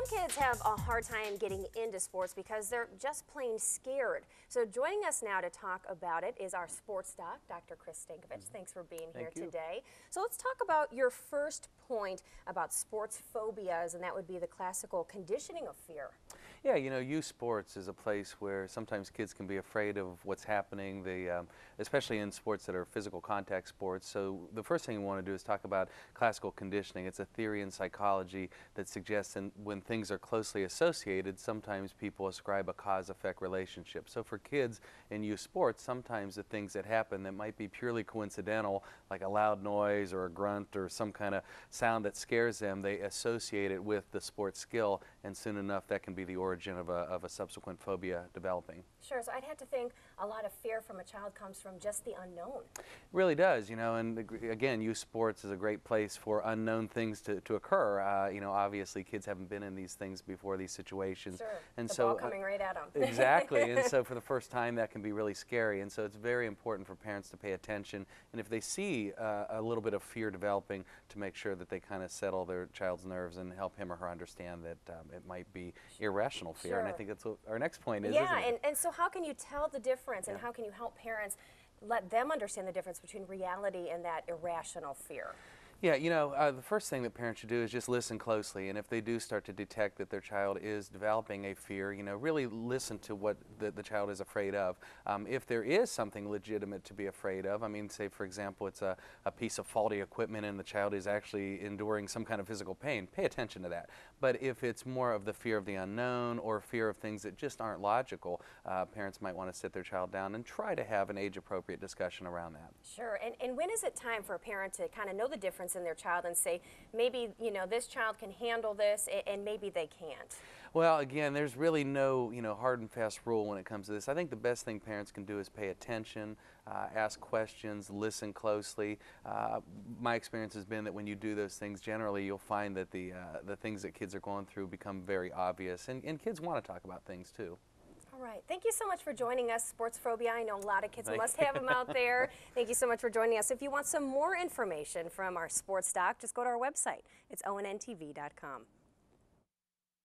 Some kids have a hard time getting into sports because they're just plain scared. So joining us now to talk about it is our sports doc, Dr. Stankovich. Thanks for being here today. So let's talk about your first point about sports phobias, and that would be the classical conditioning of fear. Yeah, you know, youth sports is a place where sometimes kids can be afraid of what's happening, especially in sports that are physical contact sports. So the first thing we want to do is talk about classical conditioning. It's a theory in psychology that suggests when things are closely associated, sometimes people ascribe a cause-effect relationship. So for kids in youth sports, sometimes the things that happen that might be purely coincidental, like a loud noise or a grunt or some kind of sound that scares them, they associate it with the sports skill, and soon enough that can be the origin of a subsequent phobia developing. Sure, so I'd have to think a lot of fear from a child comes from just the unknown. It really does, you know, and again, youth sports is a great place for unknown things to occur. You know, obviously kids haven't been in these things before, these situations. Sure, and the so ball coming right at them. Exactly, and so for the first time that can be really scary, and so it's very important for parents to pay attention, and if they see a little bit of fear developing, to make sure that they kind of settle their child's nerves and help him or her understand that it might be irrational fear. Sure. And I think that's what our next point is, yeah, isn't it? and so how can you tell the difference, and Yeah. how can you help parents let them understand the difference between reality and that irrational fear? Yeah, you know, the first thing that parents should do is just listen closely, and if they do start to detect that their child is developing a fear, you know, really listen to what the child is afraid of. If there is something legitimate to be afraid of, I mean, say for example it's a piece of faulty equipment and the child is actually enduring some kind of physical pain, pay attention to that. But if it's more of the fear of the unknown or fear of things that just aren't logical, parents might want to sit their child down and try to have an age-appropriate discussion around that. Sure, and when is it time for a parent to kind of know the difference in their child and say, maybe, you know, this child can handle this and maybe they can't? Well, again, there's really no, you know, hard and fast rule when it comes to this. I think the best thing parents can do is pay attention, ask questions, listen closely. My experience has been that when you do those things, generally you'll find that the things that kids are going through become very obvious, and kids want to talk about things too. All right. Thank you so much for joining us, Sports Phobia. I know a lot of kids must you. have them out there. Thank you so much for joining us. If you want some more information from our sports doc, just go to our website. It's onntv.com.